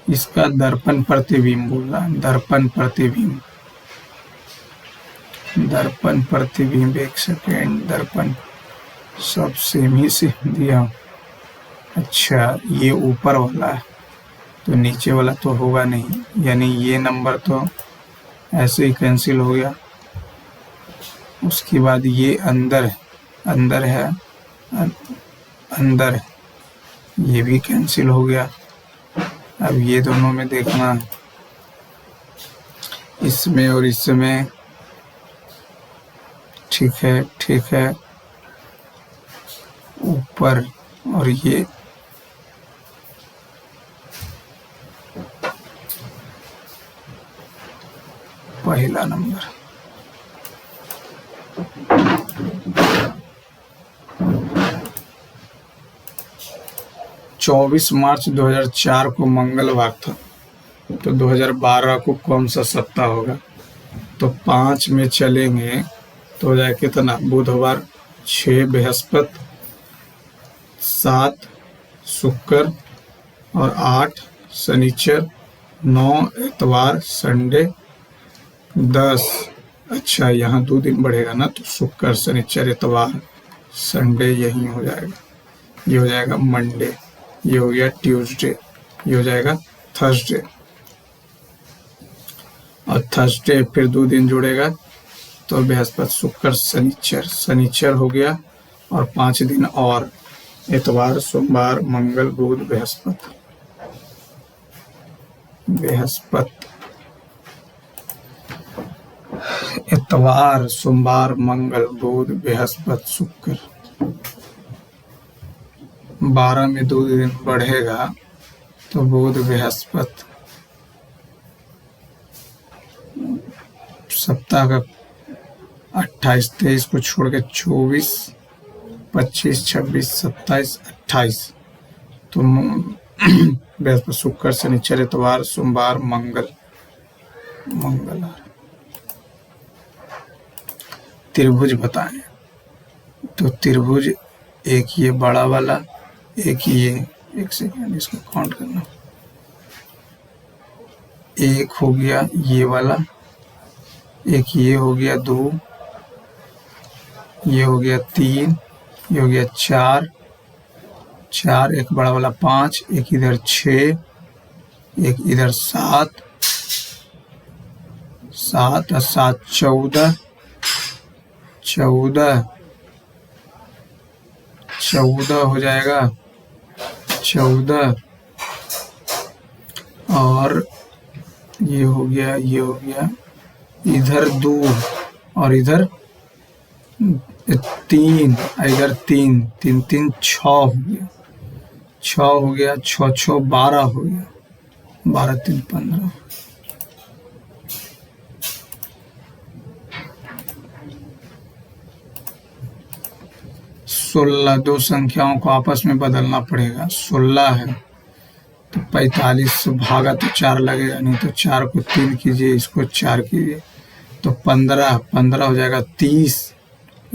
इसका दर्पण प्रतिबिंब बोल रहा है, दर्पण प्रतिबिंब, दर्पण प्रतिबिंब। एक सेकेंड, दर्पण सब सेम ही से दिया। अच्छा, ये ऊपर वाला है, तो नीचे वाला तो होगा नहीं, यानी ये नंबर तो ऐसे ही कैंसिल हो गया। उसके बाद ये अंदर है, अंदर है, अंदर है, ये भी कैंसिल हो गया। अब ये दोनों में देखना, इसमें और इसमें, ठीक है, ठीक है, ऊपर, और ये पहला नंबर। चौबीस मार्च 2004 को मंगलवार था, तो 2012 को कौन सा सप्ताह होगा? तो 5 में चलेंगे तो हो जाए कितना? बुधवार, 6 बृहस्पति, 7 शुक्र, और 8 शनिचर, 9 इतवार संडे, 10। अच्छा, यहाँ 2 दिन बढ़ेगा ना, तो शुक्र शनिचर इतवार संडे यही हो जाएगा। ये हो जाएगा मंडे, ये हो गया ट्यूसडे, ये हो जाएगा थर्सडे, और थर्सडे फिर 2 दिन जुड़ेगा, तो बृहस्पति शुक्र शनिचर, शनिचर हो गया, और 5 दिन और, इतवार सोमवार मंगल बुध बृहस्पति, बृहस्पति इतवार सोमवार मंगल बुध बृहस्पति शुक्र। 12 में 2 दिन बढ़ेगा, तो बुध बृहस्पति, सप्ताह का 28 23 को छोड़ के 24 25 26 27 28, तो बृहस्पति शुक्र शनिचर इतवार सोमवार मंगल, मंगलवार। त्रिभुज बताएं, तो त्रिभुज एक ये बड़ा वाला, एक ये, एक सेकेंड इसको काउंट करना, एक हो गया ये वाला, एक ये हो गया 2, ये हो गया 3, ये हो गया 4, एक बड़ा वाला 5, एक इधर 6, एक इधर 7 और 7 14 हो जाएगा, 14, और ये हो गया, ये हो गया, इधर 2 और इधर 3, इधर 3 3 3 6 हो गया, 6 हो गया, 6 6 12 हो गया, 12 3 15। सोलह, 2 संख्याओं को आपस में बदलना पड़ेगा। 16 है तो 45 से भागा तो 4 लगेगा, नहीं तो 4 को 3 कीजिए, इसको 4 कीजिए, तो 15 हो जाएगा 30,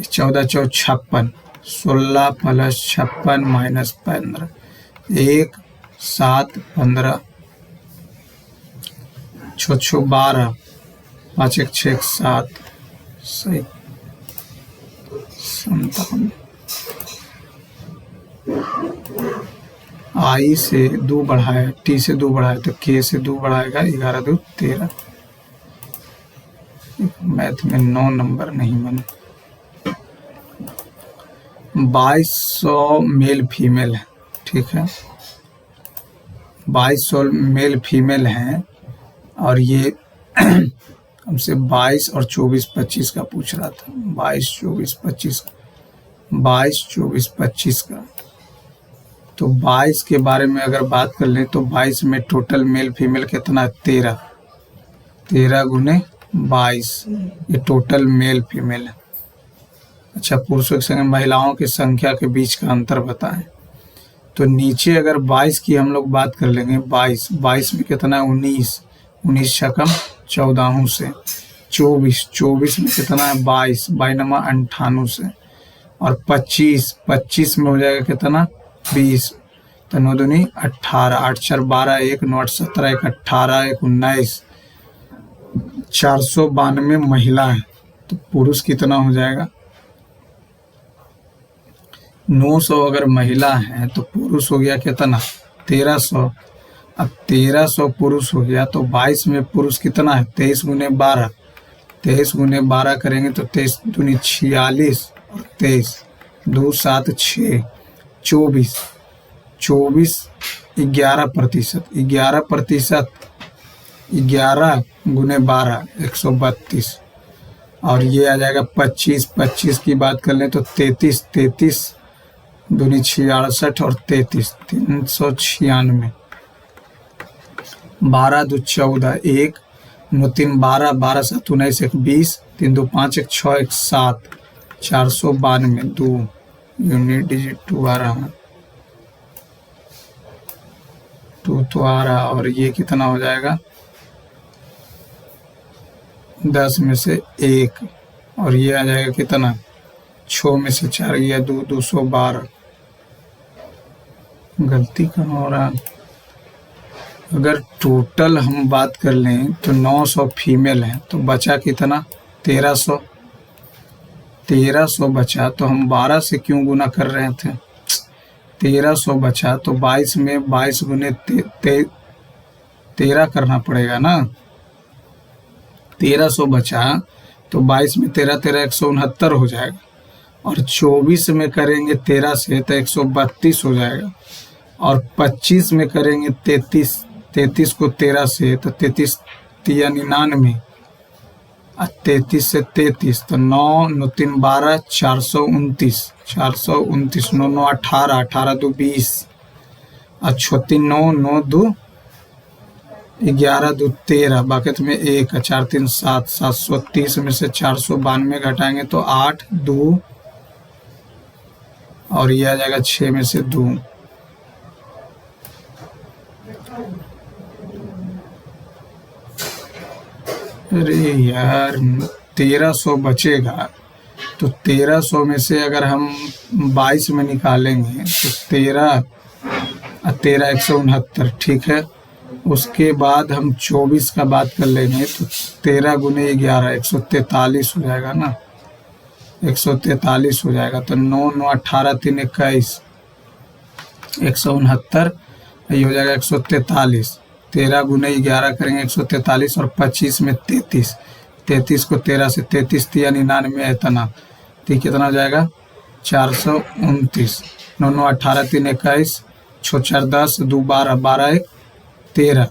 14 4 56, 16 + 56 - 15, 1 7 15 6 6 12 5 1 6 7 सही 57। आई से 2 बढ़ाए, टी से 2 बढ़ाए तो के से 2 बढ़ाएगा, 11 2 13। मैथ में 9 नंबर नहीं बने। 2200 मेल फीमेल है, ठीक है, 2200 मेल फीमेल हैं और ये हमसे 22 और 24 25 का पूछ रहा था। 22 24 25 22 24 25 का, तो 22 के बारे में अगर बात कर लें तो 22 में टोटल मेल फीमेल कितना, 13 13 गुने 22, ये टोटल मेल फीमेल है। अच्छा, पुरुषों की संख्या महिलाओं की संख्या के बीच का अंतर बताएं। तो नीचे अगर 22 की हम लोग बात कर लेंगे, 22 में कितना है, 19 छकम 14 से, 24 में कितना है, 22 नमा 98 से, और 25 में हो जाएगा कितना, 20, तो 9 दूनी 18, 8 4 12, 1 9 8 17, 1 18, 1 19, 492 महिला है। तो पुरुष कितना हो जाएगा, 900 अगर महिला है तो पुरुष हो गया कितना, 1300। अब 1300 पुरुष हो गया तो 22 में पुरुष कितना है, 23 गुने 12, 23 गुने 12 करेंगे तो 23 दूनी 46 और 23 2 7 6 24 11%, 11 गुने 12 132, और ये आ जाएगा 25 की बात कर लें तो 33 दूनी 66 और 33 396, 12 2 14, 1 9 3 12, 12 7 19, 1 20, 3 2 5 1 6 1 7, 492 2 यूनिट डिजिट 2 आ रहा, 2 तो आ रहा, और ये कितना हो जाएगा, 10 में से 1, और ये आ जाएगा कितना, 6 में से 4 गया 2 212। गलती कहाँ हो रहा, अगर टोटल हम बात कर लें तो 900 फीमेल हैं, तो बचा कितना, 1300 बचा, तो हम 12 से क्यों गुना कर रहे थे, 1300 बचा तो 22 में 22 गुने 13 करना पड़ेगा ना, 1300 बचा तो 22 में 13 13 169 हो जाएगा, और 24 में करेंगे 13 से तो 132 हो जाएगा, और 25 में करेंगे 33 को 13 से तो 33 या 99, 33 से 33 तो 9 9 3 12 429 9 9 18 18 2 20, और 36 9 9 2 11 2 13, बाकी में 1 4 3 7 730 में से 492 घटाएंगे तो 8 2, और ये आ जाएगा 6 में से 2। अरे यार 1300 बचेगा, तो 1300 में से अगर हम 22 में निकालेंगे तो 13 169, ठीक है। उसके बाद हम 24 का बात कर लेंगे तो 13 गुने 11 143 हो जाएगा ना, 143 हो जाएगा, तो 9 9 18 3 21 169, ये हो जाएगा 143, 13 गुने 11 करेंगे 143, और 25 में 33 को 13 से 33 या 99 है इतना, तो कितना हो जाएगा 429, 9 9 18 3 21 6 4 10 2 12 12 1 13,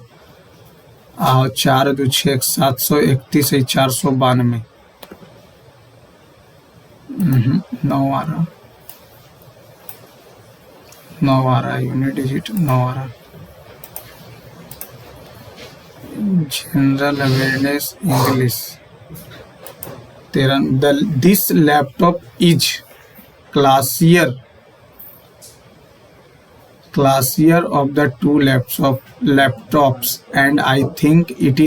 और 4 2 6 731 है 492, 9 आ रहा यूनिट डिजिट 9 आ रहा। General awareness English 13, this laptop is classier of the two laptops, and I think it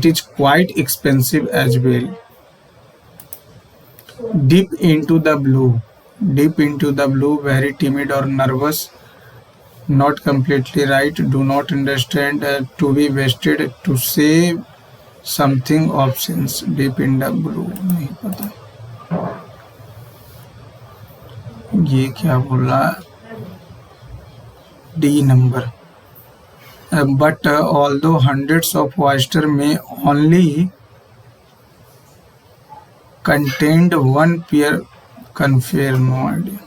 is quite expensive as well. Deep into the blue, very timid or nervous, not completely right, do not understand, to be wasted, to save something, options deep in the blue, नहीं पता ये क्या बोल रहा है, D number. But although hundreds of oyster में only contained one pair कन्फेयर, no idea.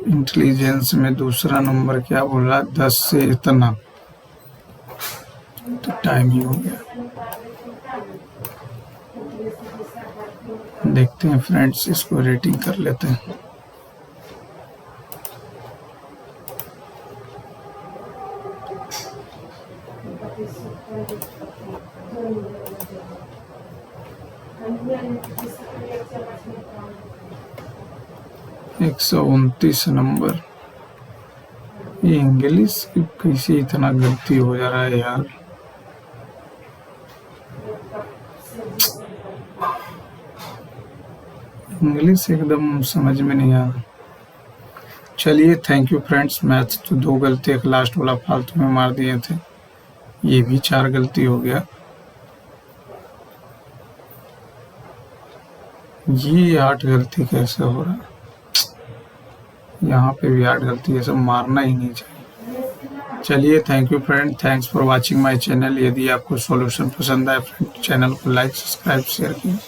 Intelligence में दूसरा नंबर क्या बोल रहा है, 10 से इतना, तो टाइम ही हो गया। देखते हैं फ्रेंड्स, इसको रेटिंग कर लेते हैं। एक 129 नंबर। ये इंग्लिश कैसे इतना गलती हो जा रहा है यार। इंग्लिश एकदम समझ में नहीं आ रहा। चलिए थैंक यू फ्रेंड्स। मैथ तो 2 गलती, एक लास्ट वाला फालतू में मार दिए थे, ये भी 4 गलती हो गया। ये 8 गलती कैसे हो रहा है, यहाँ पे भी 8 गलती, ये सब मारना ही नहीं चाहिए। चलिए thank you friend, thanks for watching my channel. यदि आपको सॉल्यूशन पसंद आए फ्रेंड, चैनल को लाइक, सब्सक्राइब, शेयर कीजिए।